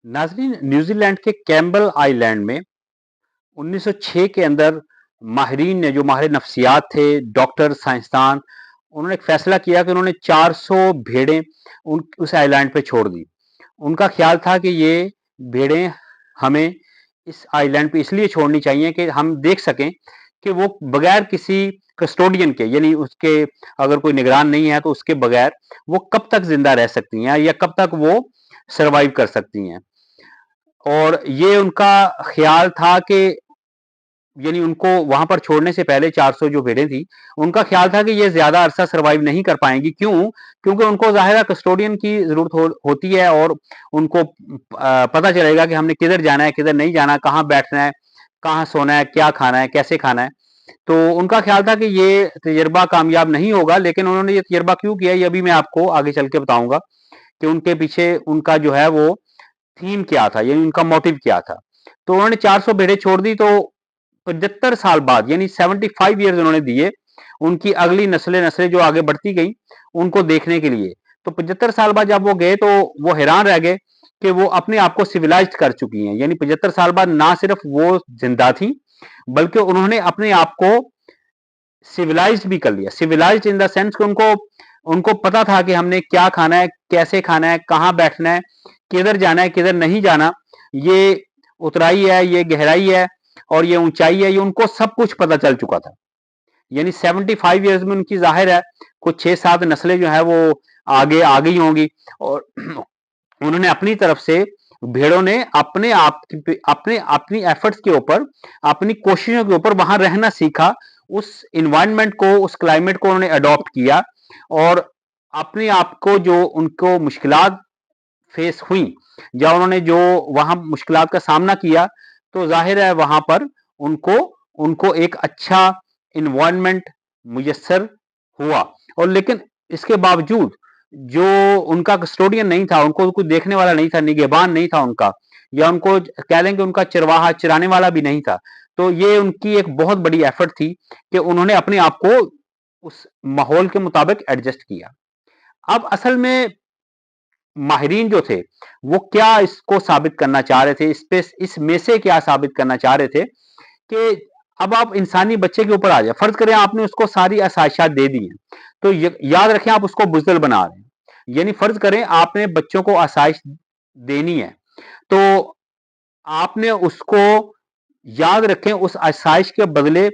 नाज़रीन, न्यूजीलैंड के Campbell island में 1906 के अंदर माहिरीन ने, जो माहिर नफ्सियात थे, डॉक्टर, साइंसदान, उन्होंने एक फैसला किया कि उन्होंने 400 भेड़ें उस आइलैंड पे छोड़ दी। उनका ख्याल था कि ये भेड़ें हमें इस आइलैंड पे इसलिए छोड़नी चाहिए कि हम देख सकें कि वो बगैर किसी कस्टोडियन के, यानी उसके अगर कोई निगरान नहीं है तो उसके बगैर वो कब तक जिंदा रह सकती हैं या कब तक वो सरवाइव कर सकती हैं। और ये उनका ख्याल था कि यानी उनको वहां पर छोड़ने से पहले 400 जो भेड़ें थी, उनका ख्याल था कि ये ज्यादा अरसा सरवाइव नहीं कर पाएंगी। क्यों? क्योंकि उनको जाहिर है कस्टोडियन की जरूरत होती है, और उनको पता चलेगा कि हमने किधर जाना है, किधर नहीं जाना, कहाँ बैठना है, कहाँ सोना है, क्या खाना है, कैसे खाना है। तो उनका ख्याल था कि ये तजर्बा कामयाब नहीं होगा। लेकिन उन्होंने ये तजर्बा क्यों किया, ये अभी मैं आपको आगे चल के बताऊंगा कि उनके पीछे उनका जो है वो थीम क्या था, यानी उनका मोटिव क्या था। तो उन्होंने 400 भेड़ें छोड़ दी। तो 75 साल बाद, यानी 75 ईयर्स उन्होंने दिए उनकी अगली नस्लें जो आगे बढ़ती गई उनको देखने के लिए। तो 75 साल बाद जब वो गए तो वो हैरान रह गए कि वो अपने आप को सिविलाइज्ड कर चुकी हैं। यानी 75 साल बाद ना सिर्फ वो जिंदा थी, बल्कि उन्होंने अपने आप को सिविलाइज्ड भी कर लिया। सिविलाइज्ड इन द सेंस कि उनको उनको पता था कि हमने क्या खाना है, कैसे खाना है, कहाँ बैठना है, किधर जाना है, किधर नहीं जाना, ये उतराई है, ये गहराई है और ये ऊंचाई है, ये उनको सब कुछ पता चल चुका था। यानी 75 ईयर्स में उनकी जाहिर है कुछ 6-7 नस्लें जो है वो आगे आ गई होंगी। और उन्होंने अपनी तरफ से, भेड़ों ने अपने आप अपने अपनी एफर्ट्स के ऊपर, अपनी कोशिशों के ऊपर वहां रहना सीखा। उस इन्वायरमेंट को, उस क्लाइमेट को उन्होंने अडॉप्ट किया। और अपने आप को, जो उनको मुश्किलात फेस हुई या उन्होंने जो वहां मुश्किलात का सामना किया, तो जाहिर है वहां पर उनको उनको एक अच्छा इन्वायरमेंट मुयस्सर हुआ। और लेकिन इसके बावजूद जो उनका कस्टोडियन नहीं था, उनको कुछ देखने वाला नहीं था, निगहबान नहीं था उनका, या उनको कह लें कि उनका चरवाहा चराने वाला भी नहीं था। तो ये उनकी एक बहुत बड़ी एफर्ट थी कि उन्होंने अपने आप को उस माहौल के मुताबिक एडजस्ट किया। अब असल में माहिरीन जो थे वो क्या इसको साबित करना चाह रहे थे, इस पे इसमें से क्या साबित करना चाह रहे थे कि अब आप इंसानी बच्चे के ऊपर आ जाए। फर्ज करें आपने उसको सारी आसाइशात दे दी हैं, तो याद रखें आप उसको बुजदल बना रहे हैं। यानी फर्ज करें आपने बच्चों को आसाइश देनी है, तो आपने उसको, याद रखें, उस आसाइश के बदले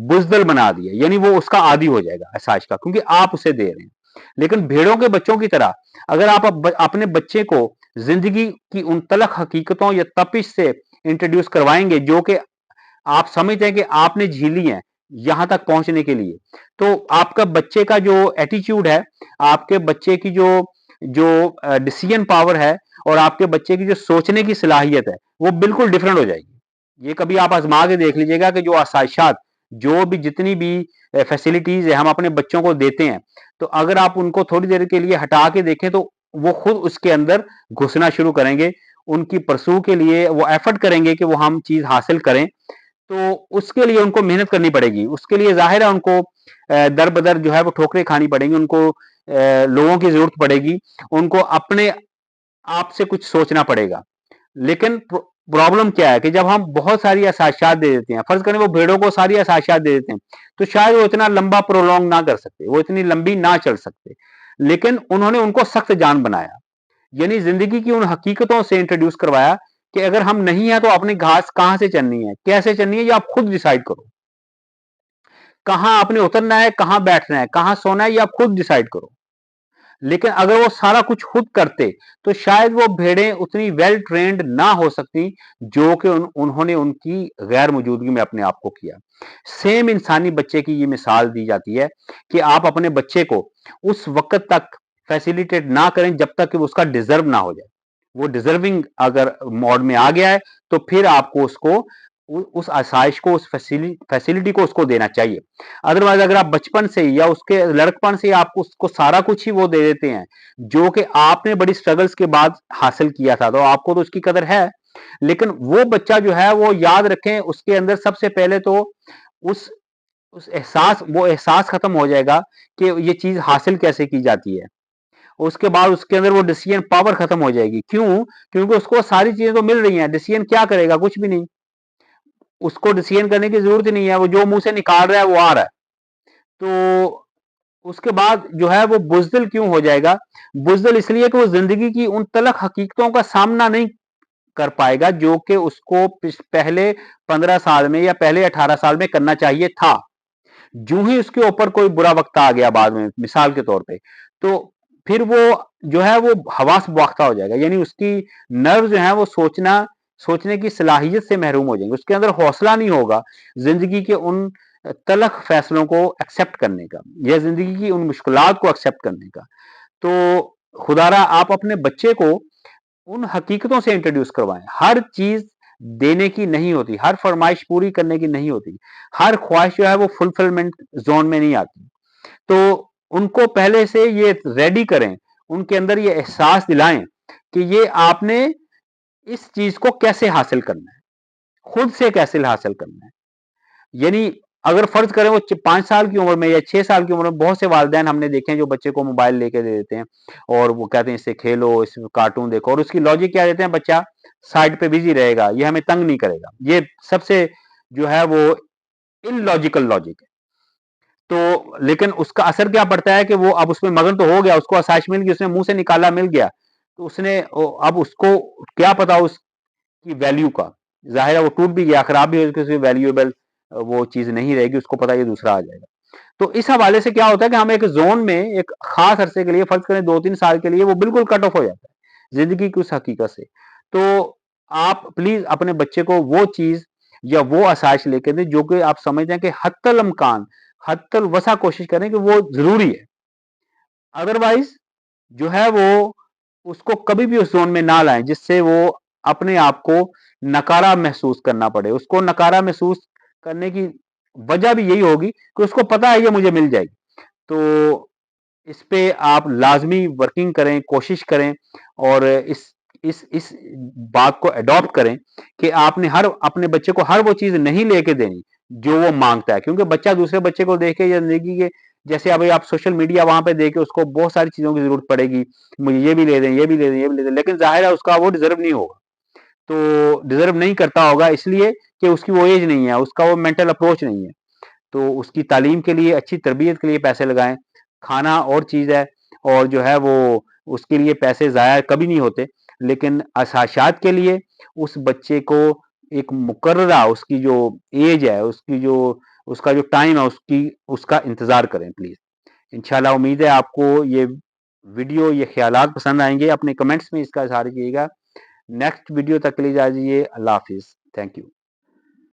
बुजदल बना दिया, यानी वो उसका आदी हो जाएगा आसाइश का, क्योंकि आप उसे दे रहे हैं। लेकिन भेड़ों के बच्चों की तरह अगर आप अपने बच्चे को जिंदगी की उन तलख हकीकतों या तपिश से इंट्रोड्यूस करवाएंगे जो कि आप समझते हैं कि आपने झीली है यहां तक पहुंचने के लिए, तो आपका बच्चे का जो एटीट्यूड है, आपके बच्चे की जो जो डिसीजन पावर है, और आपके बच्चे की जो सोचने की सलाहियत है, वो बिल्कुल डिफरेंट हो जाएगी। ये कभी आप आजमा के देख लीजिएगा कि जो आसाइशात, जो भी जितनी भी फैसिलिटीज है हम अपने बच्चों को देते हैं, तो अगर आप उनको थोड़ी देर के लिए हटा के देखें तो वो खुद उसके अंदर घुसना शुरू करेंगे। उनकी परसू के लिए वो एफर्ट करेंगे कि वो हम चीज हासिल करें। तो उसके लिए उनको मेहनत करनी पड़ेगी। उसके लिए ज़ाहिर है उनको दर बदर जो है वो ठोकरें खानी पड़ेंगी, उनको लोगों की ज़रूरत पड़ेगी, उनको अपने आप से कुछ सोचना पड़ेगा। लेकिन प्रॉब्लम क्या है कि जब हम बहुत सारी आसाइशात दे देते हैं, फ़र्ज़ करें वो भेड़ों को सारी आसाइशात दे देते हैं, तो शायद वो इतना लंबा प्रोलॉन्ग ना कर सकते, वो इतनी लंबी ना चल सकते। लेकिन उन्होंने उनको सख्त जान बनाया, यानी ज़िंदगी की उन हकीकतों से इंट्रोड्यूस करवाया कि अगर हम नहीं है तो अपनी घास कहां से चलनी है, कैसे चलनी है, ये आप खुद डिसाइड करो। कहां आपने उतरना है, कहां बैठना है, कहां सोना है, ये आप खुद डिसाइड करो। लेकिन अगर वो सारा कुछ खुद करते तो शायद वो भेड़ें उतनी वेल ट्रेंड ना हो सकती जो कि उन्होंने उनकी गैर मौजूदगी में अपने आप को किया। सेम इंसानी बच्चे की ये मिसाल दी जाती है कि आप अपने बच्चे को उस वक्त तक फैसिलिटेट ना करें जब तक कि वो उसका डिजर्व ना हो जाए। वो डिजर्विंग अगर मोड में आ गया है तो फिर आपको उसको उस आसाइश को, उस फैसिलिटी को उसको देना चाहिए। अदरवाइज अगर आप बचपन से ही या उसके लड़कपन से आप उसको सारा कुछ ही वो दे देते हैं जो कि आपने बड़ी स्ट्रगल्स के बाद हासिल किया था, तो आपको तो उसकी कदर है। लेकिन वो बच्चा जो है वो, याद रखें, उसके अंदर सबसे पहले तो उस वो एहसास खत्म हो जाएगा कि ये चीज हासिल कैसे की जाती है। उसके बाद उसके अंदर वो डिसीजन पावर खत्म हो जाएगी। क्यों? क्योंकि उसको सारी चीजें तो मिल रही हैं, डिसीजन क्या करेगा? कुछ भी नहीं। उसको डिसीजन करने की जरूरत ही नहीं है, वो जो मुंह से निकाल रहा है वो आ रहा है। तो उसके बाद जो है वो बुज़दिल क्यों हो जाएगा? बुज़दिल इसलिए कि वो जिंदगी की उन तलख हकीकतों का सामना नहीं कर पाएगा जो कि उसको पहले 15 साल में या पहले 18 साल में करना चाहिए था। जो ही उसके ऊपर कोई बुरा वक्त आ गया बाद में, मिसाल के तौर पे, तो फिर वो जो है वो हवास बाख्ता हो जाएगा, यानी उसकी नर्व जो है वो सोचने की सलाहियत से महरूम हो जाएंगे। उसके अंदर हौसला नहीं होगा जिंदगी के उन तलख फैसलों को एक्सेप्ट करने का या जिंदगी की उन मुश्किलात को एक्सेप्ट करने का। तो खुदारा आप अपने बच्चे को उन हकीकतों से इंट्रोड्यूस करवाएं। हर चीज देने की नहीं होती, हर फरमाइश पूरी करने की नहीं होती, हर ख्वाहिश जो है वो फुलफिलमेंट जोन में नहीं आती। तो उनको पहले से ये रेडी करें, उनके अंदर ये एहसास दिलाएं कि ये आपने इस चीज को कैसे हासिल करना है, खुद से कैसे हासिल करना है। यानी अगर फर्ज करें वो 5 साल की उम्र में या 6 साल की उम्र में, बहुत से वालिदैन हमने देखे हैं जो बच्चे को मोबाइल लेके दे देते हैं और वो कहते हैं इससे खेलो, इसमें कार्टून देखो, और उसकी लॉजिक क्या देते हैं? बच्चा साइड पे बिजी रहेगा, ये हमें तंग नहीं करेगा। ये सबसे जो है वो इलॉजिकल लॉजिक है। तो लेकिन उसका असर क्या पड़ता है कि वो अब उसमें मगन तो हो गया, उसको आसाइश मिल गई, उसने मुंह से निकाला, मिल गया, तो उसने अब उसको क्या पता उसकी वैल्यू का। जाहिर है वो टूट भी गया, खराब भी हो गया, वैल्यूएबल वो चीज नहीं रहेगी, उसको पता ये दूसरा आ जाएगा। तो इस हवाले से क्या होता है कि हम एक जोन में एक खास अरसे के लिए, फर्ज करें 2-3 साल के लिए, वो बिल्कुल कट ऑफ हो जाता है जिंदगी की उस हकीकत से। तो आप प्लीज अपने बच्चे को वो चीज या वो आसाइश लेके दें जो कि आप समझते हैं कि हत्तल अमकान, हत्तल वसा कोशिश करें कि वो जरूरी है। अदरवाइज जो है वो उसको कभी भी उस जोन में ना लाएं जिससे वो अपने आप को नकारा महसूस करना पड़े। उसको नकारा महसूस करने की वजह भी यही होगी कि उसको पता है ये मुझे मिल जाएगी। तो इस पे आप लाजमी वर्किंग करें, कोशिश करें, और इस बात को अडॉप्ट करें कि आपने हर अपने बच्चे को हर वो चीज नहीं लेके देनी जो वो मांगता है, क्योंकि बच्चा दूसरे बच्चे को देख के या जिंदगी के, जैसे अभी आप सोशल मीडिया वहां पे देखे, उसको बहुत सारी चीजों की जरूरत पड़ेगी, मुझे ये भी ले दें, ये भी ले दें, ये भी ले दें, लेकिन जाहिर है उसका वो डिजर्व नहीं होगा। तो डिजर्व नहीं करता होगा इसलिए कि उसकी वो एज नहीं है, उसका वो मेंटल अप्रोच नहीं है। तो उसकी तालीम के लिए, अच्छी तरबियत के लिए पैसे लगाएं। खाना और चीज़ है, और जो है वो उसके लिए पैसे ज़ाया कभी नहीं होते, लेकिन असाशात के लिए उस बच्चे को एक मुकर्ररा उसकी जो एज है, उसकी जो उसका जो टाइम है, उसका इंतज़ार करें प्लीज़। इंशाल्लाह उम्मीद है आपको ये वीडियो, ये ख्यालात पसंद आएंगे। अपने कमेंट्स में इसका इज़हार कीजिएगा। नेक्स्ट वीडियो तक के लिए इजाज़त दीजिए। अल्लाह हाफ़िज़। Thank you.